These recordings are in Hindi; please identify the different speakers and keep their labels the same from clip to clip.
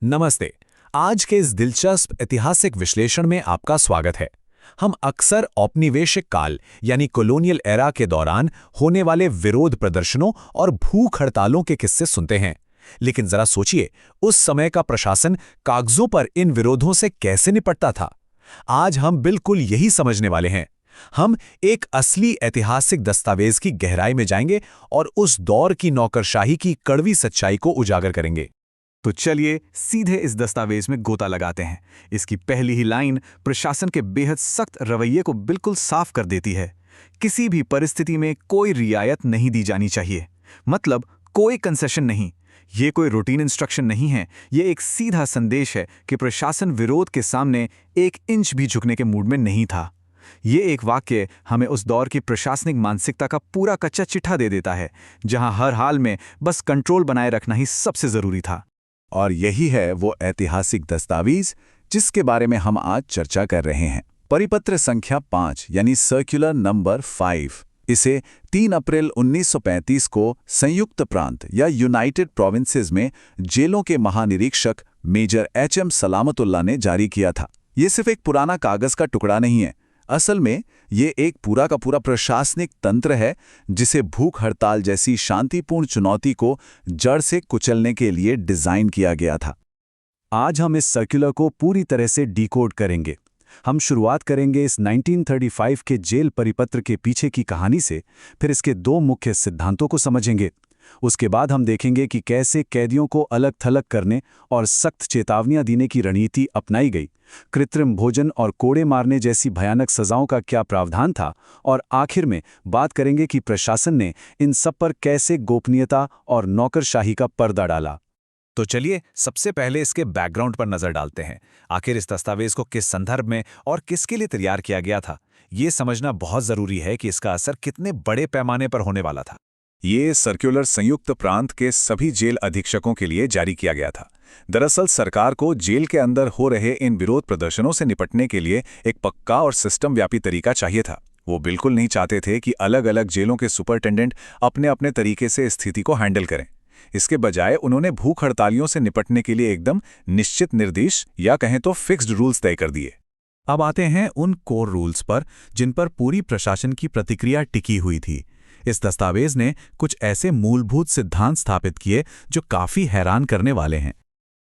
Speaker 1: नमस्ते। आज के इस दिलचस्प ऐतिहासिक विश्लेषण में आपका स्वागत है। हम अक्सर औपनिवेशिक काल यानी कॉलोनियल एरा के दौरान होने वाले विरोध प्रदर्शनों और भूख हड़तालों के किस्से सुनते हैं। लेकिन जरा सोचिए, उस समय का प्रशासन कागजों पर इन विरोधों से कैसे निपटता था। आज हम बिल्कुल यही समझने वाले हैं। हम एक असली ऐतिहासिक दस्तावेज की गहराई में जाएंगे और उस दौर की नौकरशाही की कड़वी सच्चाई को उजागर करेंगे।
Speaker 2: तो चलिए सीधे इस दस्तावेज में गोता लगाते हैं। इसकी पहली ही लाइन प्रशासन के बेहद सख्त रवैये को बिल्कुल साफ कर देती है। किसी भी परिस्थिति में कोई रियायत नहीं दी जानी चाहिए, मतलब कोई कंसेशन नहीं। ये कोई रूटीन इंस्ट्रक्शन नहीं है, ये एक सीधा संदेश है कि प्रशासन विरोध के सामने एक इंच भी झुकने के मूड में नहीं था। ये एक वाक्य हमें उस दौर की प्रशासनिक मानसिकता का पूरा कच्चा चिट्ठा दे देता है, जहां हर हाल में बस कंट्रोल बनाए रखना ही सबसे जरूरी था।
Speaker 3: और यही है वो ऐतिहासिक दस्तावेज जिसके बारे में हम आज चर्चा कर रहे हैं। परिपत्र संख्या 5 यानी सर्कुलर नंबर 5। इसे 3 अप्रैल 1935 को संयुक्त प्रांत या यूनाइटेड प्रोविंसेस में जेलों के महानिरीक्षक मेजर एच.एम. सलामतुल्लाह ने जारी किया था। ये सिर्फ एक पुराना कागज का टुकड़ा नहीं है, असल में ये एक पूरा का पूरा प्रशासनिक तंत्र है जिसे भूख हड़ताल जैसी शांतिपूर्ण चुनौती को जड़ से कुचलने के लिए डिजाइन किया गया था। आज हम इस सर्कुलर को पूरी तरह से डिकोड करेंगे। हम शुरुआत करेंगे इस 1935 के जेल परिपत्र के पीछे की कहानी से, फिर इसके 2 मुख्य सिद्धांतों को समझेंगे। उसके बाद हम देखेंगे कि कैसे कैदियों को अलग थलग करने और सख्त चेतावनियां देने की रणनीति अपनाई गई, कृत्रिम भोजन और कोड़े मारने जैसी भयानक सजाओं का क्या प्रावधान था, और आखिर में बात करेंगे कि प्रशासन ने इन सब पर कैसे गोपनीयता और नौकरशाही का पर्दा डाला।
Speaker 1: तो चलिए सबसे पहले इसके बैकग्राउंड पर नजर डालते हैं। आखिर इस दस्तावेज को किस संदर्भ में और किसके लिए तैयार किया गया था, ये समझना बहुत जरूरी है कि इसका असर कितने बड़े पैमाने पर होने वाला था।
Speaker 3: ये सर्कुलर संयुक्त प्रांत के सभी जेल अधीक्षकों के लिए जारी किया गया था। दरअसल सरकार को जेल के अंदर हो रहे इन विरोध प्रदर्शनों से निपटने के लिए एक पक्का और सिस्टम व्यापी तरीका चाहिए था। वो बिल्कुल नहीं चाहते थे कि अलग अलग जेलों के सुपरिटेंडेंट अपने अपने तरीके से स्थिति को हैंडल करें। इसके बजाय उन्होंने भूख हड़तालियों से निपटने के लिए एकदम निश्चित निर्देश या कहें तो फिक्स्ड रूल्स तय कर दिए।
Speaker 1: अब आते हैं उन कोर रूल्स पर जिन पर पूरी प्रशासन की प्रतिक्रिया टिकी हुई थी। इस दस्तावेज ने कुछ ऐसे मूलभूत सिद्धांत स्थापित किए जो काफी हैरान करने वाले हैं।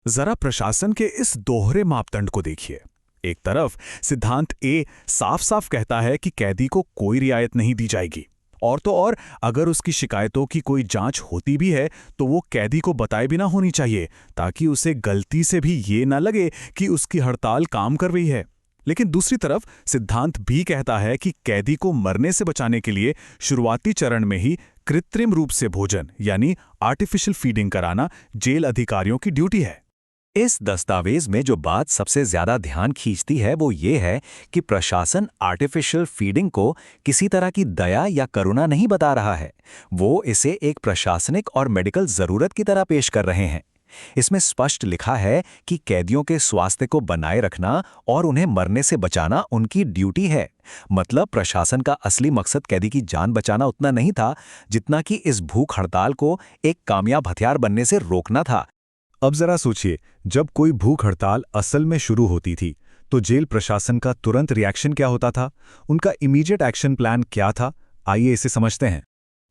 Speaker 1: जरा प्रशासन के इस दोहरे मापदंड को देखिए। एक तरफ सिद्धांत ए साफ साफ कहता है कि कैदी को कोई रियायत नहीं दी जाएगी, और तो और अगर उसकी शिकायतों की कोई जांच होती भी है तो वो कैदी को बताए बिना होनी चाहिए, ताकि उसे गलती से भी ये ना लगे कि उसकी हड़ताल काम कर रही है। लेकिन दूसरी तरफ सिद्धांत भी कहता है कि कैदी को मरने से बचाने के लिए शुरुआती चरण में ही कृत्रिम रूप से भोजन यानी आर्टिफिशियल फीडिंग कराना जेल अधिकारियों की ड्यूटी है।
Speaker 4: इस दस्तावेज में जो बात सबसे ज्यादा ध्यान खींचती है वो ये है कि प्रशासन आर्टिफिशियल फीडिंग को किसी तरह की दया या करुणा नहीं बता रहा है, वो इसे एक प्रशासनिक और मेडिकल जरूरत की तरह पेश कर रहे हैं। इसमें स्पष्ट लिखा है कि कैदियों के स्वास्थ्य को बनाए रखना और उन्हें मरने से बचाना उनकी ड्यूटी है। मतलब प्रशासन का असली मकसद कैदी की जान बचाना उतना नहीं था जितना कि इस भूख हड़ताल को एक कामयाब हथियार बनने से रोकना था।
Speaker 1: अब जरा सोचिए, जब कोई भूख हड़ताल असल में शुरू होती थी तो जेल प्रशासन का तुरंत रिएक्शन क्या होता था, उनका इमीडिएट एक्शन प्लान क्या था। आइए इसे समझते हैं।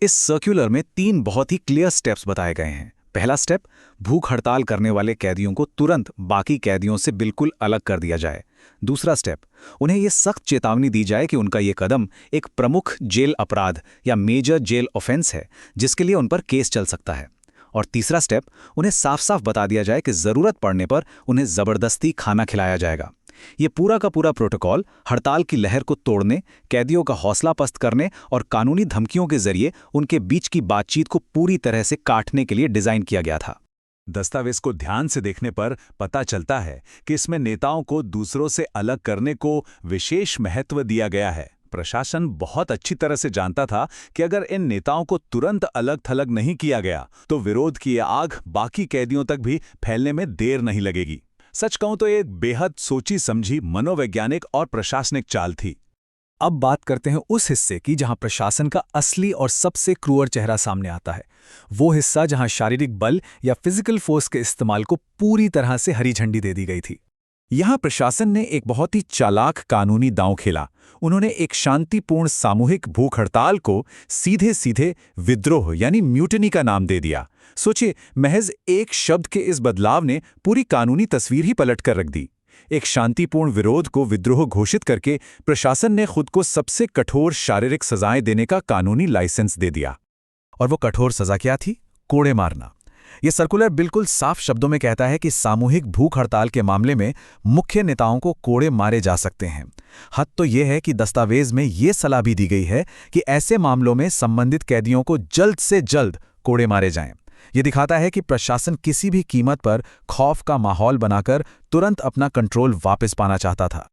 Speaker 2: इस सर्कुलर में 3 बहुत ही क्लियर स्टेप्स बताए गए हैं। पहला स्टेप, भूख हड़ताल करने वाले कैदियों को तुरंत बाकी कैदियों से बिल्कुल अलग कर दिया जाए। दूसरा स्टेप, उन्हें यह सख्त चेतावनी दी जाए कि उनका यह कदम एक प्रमुख जेल अपराध या मेजर जेल ऑफेंस है जिसके लिए उन पर केस चल सकता है। और तीसरा स्टेप, उन्हें साफ साफ बता दिया जाए कि जरूरत पड़ने पर उन्हें जबरदस्ती खाना खिलाया जाएगा। ये पूरा का पूरा प्रोटोकॉल हड़ताल की लहर को तोड़ने, कैदियों का हौसला पस्त करने और कानूनी धमकियों के जरिए उनके बीच की बातचीत को पूरी तरह से काटने के लिए डिजाइन किया गया था।
Speaker 3: दस्तावेज को ध्यान से देखने पर पता चलता है कि इसमें नेताओं को दूसरों से अलग करने को विशेष महत्व दिया गया है। प्रशासन बहुत अच्छी तरह से जानता था कि अगर इन नेताओं को तुरंत अलग थलग नहीं किया गया तो विरोध की आग बाकी कैदियों तक भी फैलने में देर नहीं लगेगी। सच कहूं तो एक बेहद सोची समझी मनोवैज्ञानिक और प्रशासनिक चाल थी।
Speaker 2: अब बात करते हैं उस हिस्से की जहां प्रशासन का असली और सबसे क्रूर चेहरा सामने आता है। वो हिस्सा जहां शारीरिक बल या फिजिकल फोर्स के इस्तेमाल को पूरी तरह से हरी झंडी दे दी गई थी।
Speaker 1: यहाँ प्रशासन ने एक बहुत ही चालाक कानूनी दांव खेला। उन्होंने एक शांतिपूर्ण सामूहिक भूख हड़ताल को सीधे सीधे विद्रोह यानी म्यूटनी का नाम दे दिया। सोचिए, महज एक शब्द के इस बदलाव ने पूरी कानूनी तस्वीर ही पलट कर रख दी। एक शांतिपूर्ण विरोध को विद्रोह घोषित करके प्रशासन ने खुद को सबसे कठोर शारीरिक सजाएं देने का कानूनी लाइसेंस दे दिया।
Speaker 2: और वो कठोर सजा क्या थी? कोड़े मारना। ये सर्कुलर बिल्कुल साफ शब्दों में कहता है कि सामूहिक भूख हड़ताल के मामले में मुख्य नेताओं को कोड़े मारे जा सकते हैं। हद तो ये है कि दस्तावेज में ये सलाह भी दी गई है कि ऐसे मामलों में संबंधित कैदियों को जल्द से जल्द कोड़े मारे जाएं। ये दिखाता है कि प्रशासन किसी भी कीमत पर खौफ का माहौल बनाकर तुरंत अपना कंट्रोल वापस पाना चाहता था।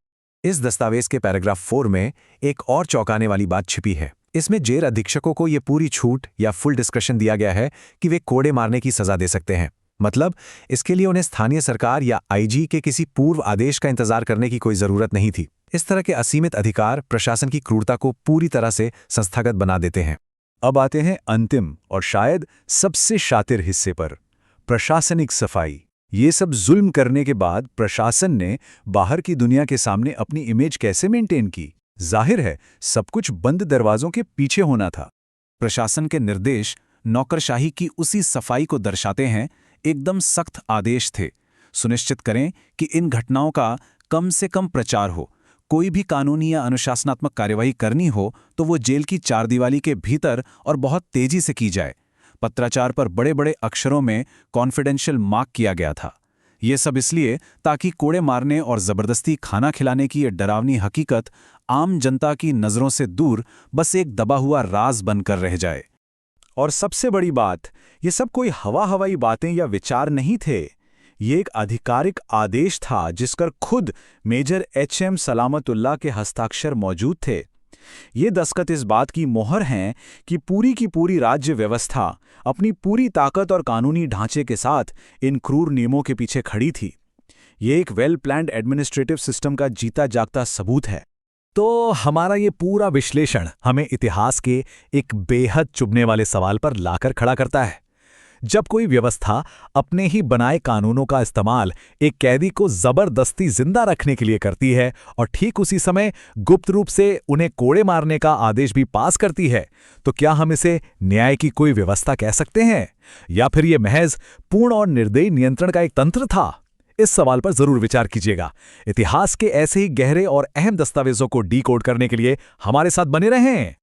Speaker 4: इस दस्तावेज के पैराग्राफ 4 में एक और चौंकाने वाली बात छिपी है। इसमें जेल अधीक्षकों को ये पूरी छूट या फुल डिस्क्रिप्शन दिया गया है कि वे कोड़े मारने की सजा दे सकते हैं। मतलब इसके लिए उन्हें स्थानीय सरकार या आईजी के किसी पूर्व आदेश का इंतजार करने की कोई जरूरत नहीं थी। इस तरह के असीमित अधिकार प्रशासन की क्रूरता को पूरी तरह से संस्थागत बना देते हैं।
Speaker 2: अब आते हैं अंतिम और शायद सबसे शातिर हिस्से पर, प्रशासनिक सफाई। ये सब जुल्म करने के बाद प्रशासन ने बाहर की दुनिया के सामने अपनी इमेज कैसे मेंटेन की? जाहिर है, सब कुछ बंद दरवाजों के पीछे होना था। प्रशासन के निर्देश नौकरशाही की उसी सफाई को दर्शाते हैं। एकदम सख्त आदेश थे। सुनिश्चित करें कि इन घटनाओं का कम से कम प्रचार हो। कोई भी कानूनी या अनुशासनात्मक कार्यवाही करनी हो तो वो जेल की चारदीवारी के भीतर और बहुत तेजी से की जाए। पत्राचार पर बड़े बड़े अक्षरों में कॉन्फिडेंशियल मार्क किया गया था। ये सब इसलिए ताकि कोड़े मारने और जबरदस्ती खाना खिलाने की ये डरावनी हकीकत आम जनता की नज़रों से दूर बस एक दबा हुआ राज बनकर रह जाए। और सबसे बड़ी बात, ये सब कोई हवाई बातें या विचार नहीं थे। ये एक आधिकारिक आदेश था जिस पर खुद मेजर HM सलामतुल्लाह के हस्ताक्षर मौजूद थे। ये दस्तखत इस बात की मोहर हैं कि की पूरी राज्य व्यवस्था अपनी पूरी ताकत और कानूनी ढांचे के साथ इन क्रूर नियमों के पीछे खड़ी थी। ये एक वेल प्लान्ड एडमिनिस्ट्रेटिव सिस्टम का जीता जागता सबूत है। तो हमारा ये पूरा विश्लेषण हमें इतिहास के एक बेहद चुभने वाले सवाल पर लाकर खड़ा करता है। जब कोई व्यवस्था अपने ही बनाए कानूनों का इस्तेमाल एक कैदी को जबरदस्ती जिंदा रखने के लिए करती है और ठीक उसी समय गुप्त रूप से उन्हें कोड़े मारने का आदेश भी पास करती है, तो क्या हम इसे न्याय की कोई व्यवस्था कह सकते हैं, या फिर ये महज पूर्ण और निर्दयी नियंत्रण का एक तंत्र था? इस सवाल पर जरूर विचार कीजिएगा। इतिहास के ऐसे ही गहरे और अहम दस्तावेजों को डीकोड करने के लिए हमारे साथ बने रहें।